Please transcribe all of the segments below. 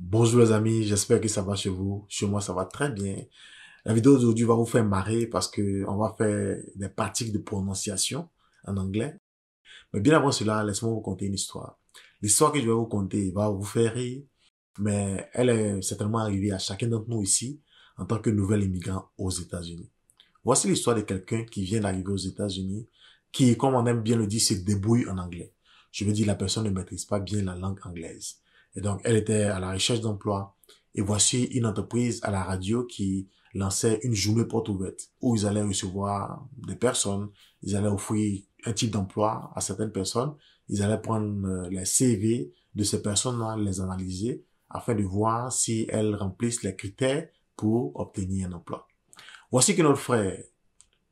Bonjour les amis, j'espère que ça va chez vous. Chez moi, ça va très bien. La vidéo d'aujourd'hui va vous faire marrer parce que on va faire des pratiques de prononciation en anglais. Mais bien avant cela, laissez-moi vous conter une histoire. L'histoire que je vais vous conter va vous faire rire, mais elle est certainement arrivée à chacun d'entre nous ici en tant que nouvel immigrant aux États-Unis. Voici l'histoire de quelqu'un qui vient d'arriver aux États-Unis, qui, comme on aime bien le dire, se débrouille en anglais. Je veux dire, la personne ne maîtrise pas bien la langue anglaise. Et donc, elle était à la recherche d'emploi. Et voici une entreprise à la radio qui lançait une journée porte ouverte où ils allaient recevoir des personnes, ils allaient offrir un type d'emploi à certaines personnes, ils allaient prendre les CV de ces personnes-là, les analyser afin de voir si elles remplissent les critères pour obtenir un emploi. Voici que notre frère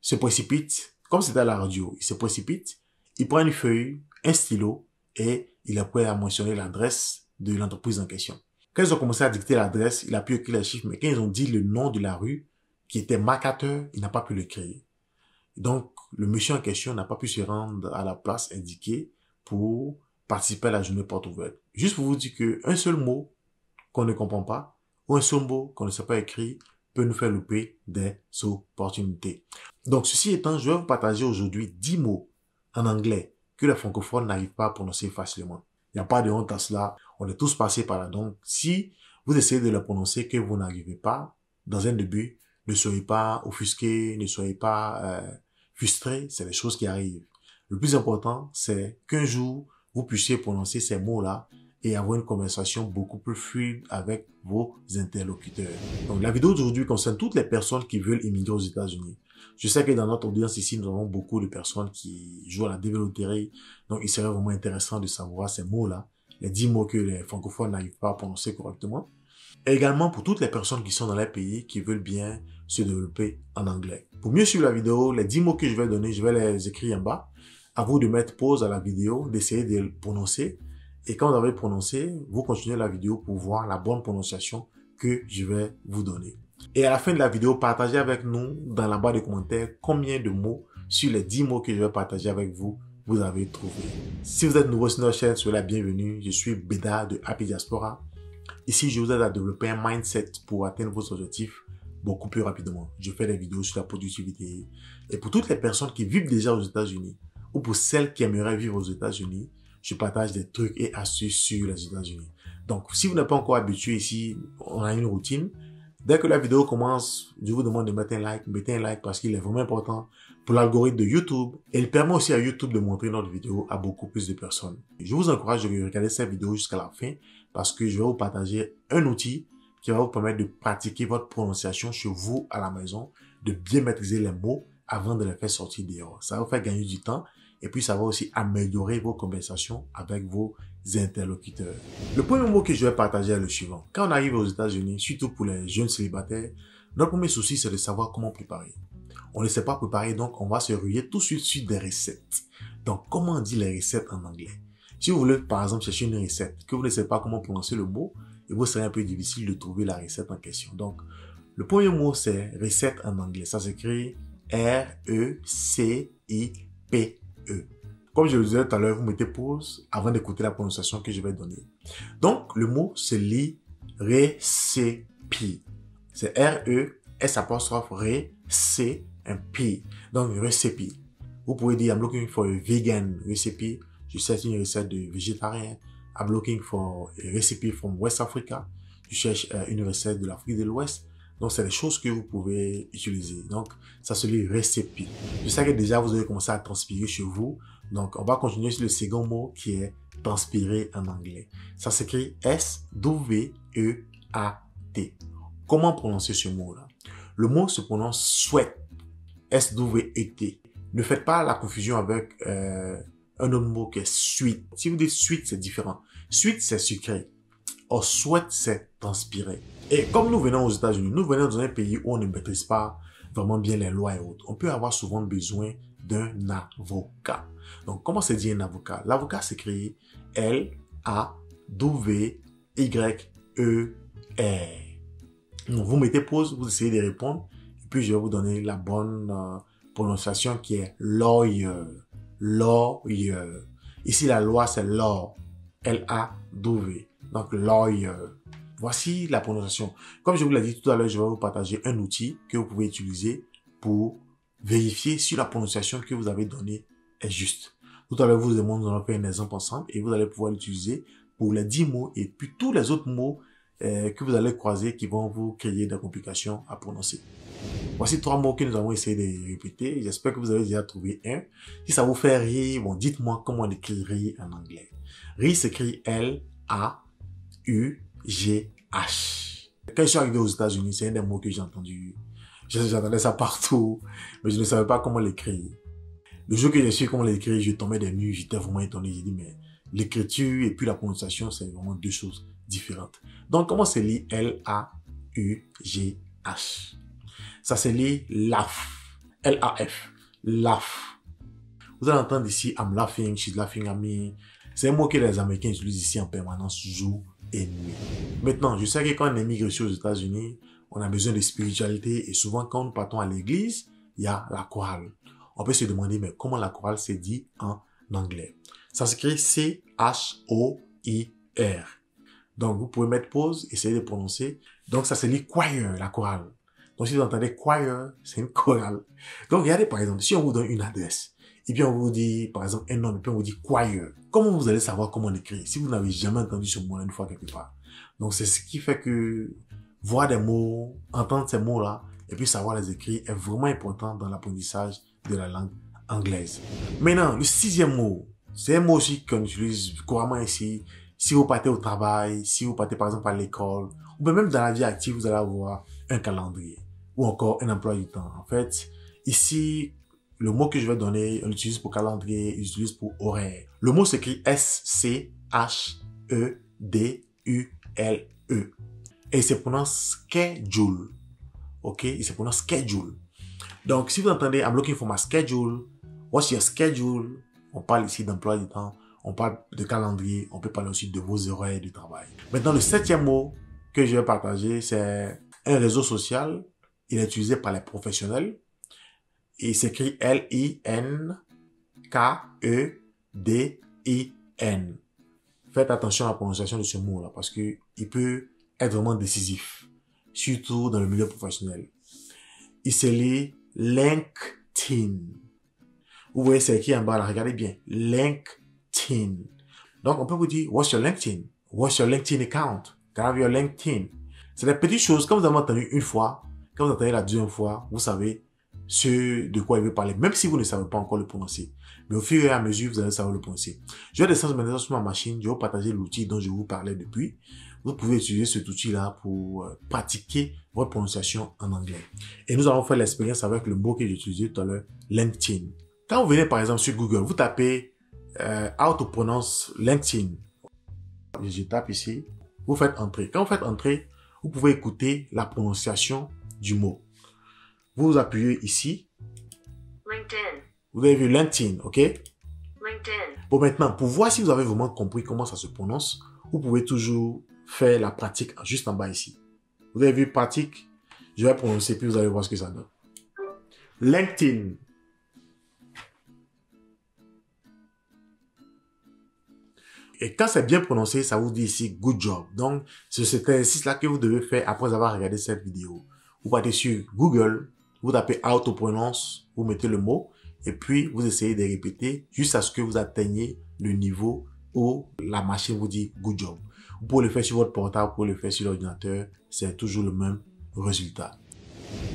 se précipite, comme c'était à la radio, il se précipite, il prend une feuille, un stylo et il est prêt à mentionner l'adresse de l'entreprise en question. Quand ils ont commencé à dicter l'adresse, il a pu écrire les chiffres, mais quand ils ont dit le nom de la rue, qui était marquateur, il n'a pas pu l'écrire. Donc, le monsieur en question n'a pas pu se rendre à la place indiquée pour participer à la journée porte ouverte. Juste pour vous dire qu'un seul mot qu'on ne comprend pas, ou un seul mot qu'on ne sait pas écrire, peut nous faire louper des opportunités. Donc, ceci étant, je vais vous partager aujourd'hui 10 mots en anglais que les francophones n'arrivent pas à prononcer facilement. Il n'y a pas de honte à cela. On est tous passés par là. Donc, si vous essayez de le prononcer que vous n'arrivez pas, dans un début, ne soyez pas offusqués, ne soyez pas frustrés. C'est des choses qui arrivent. Le plus important, c'est qu'un jour, vous puissiez prononcer ces mots-là et avoir une conversation beaucoup plus fluide avec vos interlocuteurs. Donc, la vidéo d'aujourd'hui concerne toutes les personnes qui veulent immigrer aux États-Unis. Je sais que dans notre audience ici, nous avons beaucoup de personnes qui jouent à la développerie. Donc, il serait vraiment intéressant de savoir ces mots-là, les 10 mots que les francophones n'arrivent pas à prononcer correctement. Et également pour toutes les personnes qui sont dans les pays qui veulent bien se développer en anglais. Pour mieux suivre la vidéo, les 10 mots que je vais donner, je vais les écrire en bas. À vous de mettre pause à la vidéo, d'essayer de le prononcer. Et quand vous avez prononcé, vous continuez la vidéo pour voir la bonne prononciation que je vais vous donner. Et à la fin de la vidéo, partagez avec nous dans la barre de commentaires combien de mots sur les 10 mots que je vais partager avec vous, vous avez trouvé. Si vous êtes nouveau sur notre chaîne, soyez la bienvenue. Je suis Béda de Happy Diaspora. Ici, je vous aide à développer un mindset pour atteindre vos objectifs beaucoup plus rapidement. Je fais des vidéos sur la productivité. Et pour toutes les personnes qui vivent déjà aux États-Unis, ou pour celles qui aimeraient vivre aux États-Unis, je partage des trucs et astuces sur les États-Unis. Donc, si vous n'êtes pas encore habitué ici, on a une routine. Dès que la vidéo commence, je vous demande de mettre un like. Mettez un like parce qu'il est vraiment important pour l'algorithme de YouTube. Et il permet aussi à YouTube de montrer notre vidéo à beaucoup plus de personnes. Je vous encourage de regarder cette vidéo jusqu'à la fin parce que je vais vous partager un outil qui va vous permettre de pratiquer votre prononciation chez vous à la maison, de bien maîtriser les mots avant de les faire sortir dehors. Ça va vous faire gagner du temps et puis ça va aussi améliorer vos conversations avec vos interlocuteurs. Le premier mot que je vais partager est le suivant. Quand on arrive aux États-Unis, surtout pour les jeunes célibataires, notre premier souci, c'est de savoir comment préparer. On ne sait pas préparer, donc on va se ruer tout de suite sur des recettes. Donc, comment on dit les recettes en anglais? Si vous voulez, par exemple, chercher une recette, que vous ne savez pas comment prononcer le mot, il vous serait un peu difficile de trouver la recette en question. Donc, le premier mot, c'est recette en anglais. Ça s'écrit R-E-C-I-P-E. Comme je le disais tout à l'heure, vous mettez pause avant d'écouter la prononciation que je vais donner. Donc, le mot se lit recipe. C'est R-E-S'-R-E-C-P. Donc, recipe. Vous pouvez dire, I'm looking for a vegan recipe. Je cherche une recette de végétarien. I'm looking for a recipe from West Africa. Je cherche une recette de l'Afrique de l'Ouest. Donc, c'est des choses que vous pouvez utiliser. Donc, ça se lit recipe. Je sais que déjà, vous avez commencé à transpirer chez vous. Donc, on va continuer sur le second mot qui est transpirer en anglais. Ça s'écrit S-W-E-A-T. Comment prononcer ce mot-là? Le mot se prononce sweat. S-W-E-T. Ne faites pas la confusion avec un autre mot qui est sweet. Si vous dites sweet, c'est différent. Sweet, c'est sucré. Or, sweat, c'est transpirer. Et comme nous venons aux États-Unis, nous venons dans un pays où on ne maîtrise pas vraiment bien les lois et autres. On peut avoir souvent besoin d'un avocat. Donc, comment se dit un avocat? L'avocat s'écrit L-A-W-Y-E-R. Donc, vous mettez pause, vous essayez de répondre, et puis je vais vous donner la bonne prononciation qui est lawyer. Lawyer. Ici, la loi, c'est law. L-A-W. Donc, lawyer. voici la prononciation. Comme je vous l'ai dit tout à l'heure, je vais vous partager un outil que vous pouvez utiliser pour vérifier si la prononciation que vous avez donnée est juste. Tout à l'heure, vous demandez, nous allons faire un exemple ensemble et vous allez pouvoir l'utiliser pour les 10 mots et puis tous les autres mots que vous allez croiser qui vont vous créer des complications à prononcer. Voici 3 mots que nous allons essayer de répéter. J'espère que vous avez déjà trouvé un. Si ça vous fait rire, bon, dites-moi comment on écrit rire en anglais. Rire s'écrit L-A-U-G-H. Quand je suis arrivé aux États-Unis, c'est un des mots que j'ai entendu. J'entendais ça partout, mais je ne savais pas comment l'écrire. Le jour que j'ai su comment l'écrire, je tombais des nues, j'étais vraiment étonné. J'ai dit, mais l'écriture et puis la prononciation, c'est vraiment deux choses différentes. Donc, comment se lit L-A-U-G-H? Ça se lit laugh. L-A-F. Laugh. Vous allez entendre ici, I'm laughing, she's laughing at me. C'est un mot que les Américains utilisent ici en permanence, jour et nuit. Maintenant, je sais que quand on émigre ici aux États-Unis, on a besoin de spiritualité et souvent quand nous partons à l'église, il y a la chorale. On peut se demander, mais comment la chorale se dit en anglais? Ça s'écrit C-H-O-I-R. Donc, vous pouvez mettre pause, essayer de prononcer. Donc, ça se lit choir, la chorale. Donc, si vous entendez choir, c'est une chorale. Donc, regardez, par exemple, si on vous donne une adresse, et puis on vous dit, par exemple, un nom, et puis on vous dit choir, comment vous allez savoir comment on écrit si vous n'avez jamais entendu ce mot une fois quelque part? Donc, c'est ce qui fait que voir des mots, entendre ces mots-là, et puis savoir les écrire est vraiment important dans l'apprentissage de la langue anglaise. Maintenant, le 6e mot, c'est un mot aussi qu'on utilise couramment ici. Si vous partez au travail, si vous partez par exemple à l'école, ou même dans la vie active, vous allez avoir un calendrier ou encore un emploi du temps. En fait, ici, le mot que je vais donner, on l'utilise pour calendrier, on l'utilise pour horaire. Le mot s'écrit S-C-H-E-D-U-L-E. Et il se prononce schedule. Ok? Il se prononce schedule. Donc, si vous entendez, I'm looking for my schedule, what's your schedule? On parle ici d'emploi du temps, on parle de calendrier, on peut parler aussi de vos horaires de travail. Maintenant, le 7e mot que je vais partager, c'est un réseau social. Il est utilisé par les professionnels. Il s'écrit L-I-N-K-E-D-I-N. Faites attention à la prononciation de ce mot-là parce que il peut être vraiment décisif, surtout dans le milieu professionnel. Il se lit LinkedIn. Vous voyez, c'est écrit en bas là, regardez bien. LinkedIn. Donc, on peut vous dire, what's your LinkedIn? What's your LinkedIn account? Can I have your LinkedIn? C'est des petites choses, quand vous avez entendu une fois, quand vous entendez la deuxième fois, vous savez ce de quoi il veut parler, même si vous ne savez pas encore le prononcer. Mais au fur et à mesure, vous allez savoir le prononcer. Je vais descendre maintenant sur ma machine, je vais vous partager l'outil dont je vous parlais depuis. Vous pouvez utiliser cet outil-là pour pratiquer votre prononciation en anglais. Et nous allons faire l'expérience avec le mot que j'ai utilisé tout à l'heure, LinkedIn. Quand vous venez par exemple sur Google, vous tapez how to pronounce LinkedIn. Je tape ici, vous faites entrer. Quand vous faites entrer, vous pouvez écouter la prononciation du mot. Vous appuyez ici. LinkedIn. Vous avez vu LinkedIn, ok? LinkedIn. Bon, maintenant, pour voir si vous avez vraiment compris comment ça se prononce, vous pouvez toujours faire la pratique juste en bas ici. Vous avez vu pratique? Je vais prononcer, puis vous allez voir ce que ça donne. LinkedIn. Et quand c'est bien prononcé, ça vous dit ici « good job ». Donc, c'est cet exercice-là que vous devez faire après avoir regardé cette vidéo. Vous partez sur Google, vous tapez « how to pronounce », vous mettez le mot, et puis vous essayez de répéter jusqu'à ce que vous atteigniez le niveau où la machine vous dit « good job ». Vous pouvez le faire sur votre portable, vous pouvez le faire sur l'ordinateur, c'est toujours le même résultat.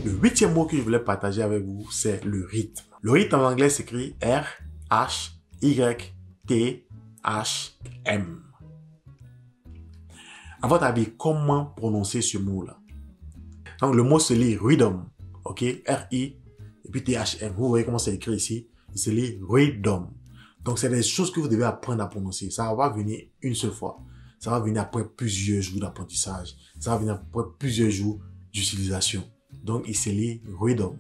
Le 8e mot que je voulais partager avec vous, c'est le rythme. Le rythme en anglais s'écrit R-H-Y-T-H-M. À votre avis, comment prononcer ce mot-là? Donc, le mot se lit rhythm, ok? R-I, et puis T-H-M. Vous voyez comment c'est écrit ici? Il se lit rhythm. Donc, c'est des choses que vous devez apprendre à prononcer. Ça va venir une seule fois. Ça va venir après plusieurs jours d'apprentissage. Ça va venir après plusieurs jours d'utilisation. Donc, il se lit rhythm.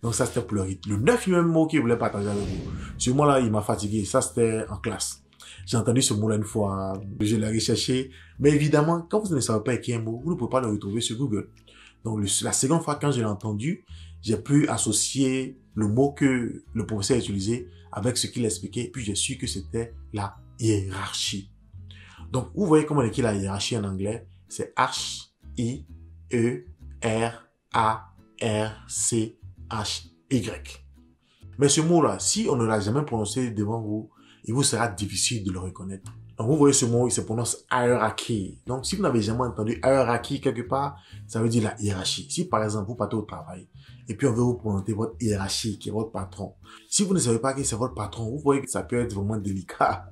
Donc, ça, c'était pour le rythme. Le 9e mot que je voulais partager avec vous. Ce mot-là, il m'a fatigué. Ça, c'était en classe. J'ai entendu ce mot-là une fois. Je l'ai recherché. Mais évidemment, quand vous ne savez pas écrire un mot, vous ne pouvez pas le retrouver sur Google. Donc, la seconde fois, quand je l'ai entendu, j'ai pu associer le mot que le professeur a utilisé avec ce qu'il expliquait. Puis, j'ai su que c'était la hiérarchie. Donc, vous voyez comment on écrit la hiérarchie en anglais. c'est H-I-E-R-A-R-C-H-Y. Mais ce mot-là, si on ne l'a jamais prononcé devant vous, il vous sera difficile de le reconnaître. Donc, vous voyez ce mot, il se prononce hiérarchie. Donc, si vous n'avez jamais entendu hiérarchie quelque part, ça veut dire la hiérarchie. Si, par exemple, vous partez au travail, et puis on veut vous présenter votre hiérarchie, qui est votre patron. Si vous ne savez pas qui c'est votre patron, vous voyez que ça peut être vraiment délicat.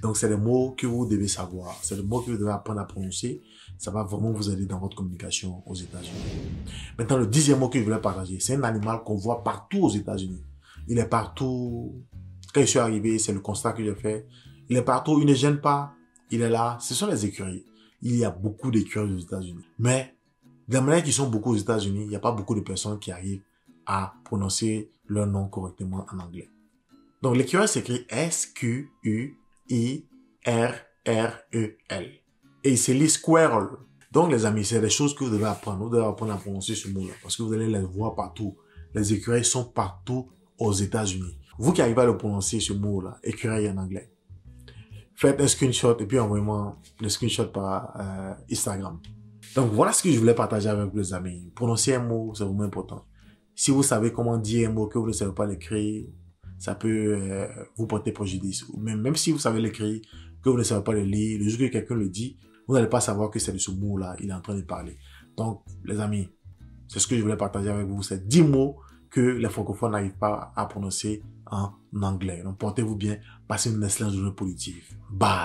Donc, c'est le mot que vous devez savoir. C'est le mot que vous devez apprendre à prononcer. Ça va vraiment vous aider dans votre communication aux États-Unis. Maintenant, le 10e mot que je voulais partager, c'est un animal qu'on voit partout aux États-Unis. Il est partout. Quand je suis arrivé, c'est le constat que j'ai fait. Il est partout, il ne gêne pas. Il est là. Ce sont les écureuils. Il y a beaucoup d'écureuils aux États-Unis. Mais, de la manière qu'ils sont beaucoup aux États-Unis, il n'y a pas beaucoup de personnes qui arrivent à prononcer leur nom correctement en anglais. Donc, l'écureuil s'écrit S-Q-U-I-R-R-E-L. Et il se lit squirrel. Donc, les amis, c'est des choses que vous devez apprendre. Vous devez apprendre à prononcer ce mot-là. Parce que vous allez les voir partout. Les écureuils sont partout aux États-Unis. Vous qui arrivez à le prononcer, ce mot-là, écureuil en anglais, faites un screenshot et puis envoyez-moi le screenshot par Instagram. Donc, voilà ce que je voulais partager avec vous, les amis. Prononcer un mot, c'est vraiment important. Si vous savez comment dire un mot que vous ne savez pas l'écrire, ça peut vous porter préjudice. Même si vous savez l'écrire, que vous ne savez pas le lire, le jour que quelqu'un le dit, vous n'allez pas savoir que c'est de ce mot-là, il est en train de parler. Donc, les amis, c'est ce que je voulais partager avec vous. C'est 10 mots que les francophones n'arrivent pas à prononcer en anglais. Donc, portez-vous bien, passez une excellente journée positive. Bye!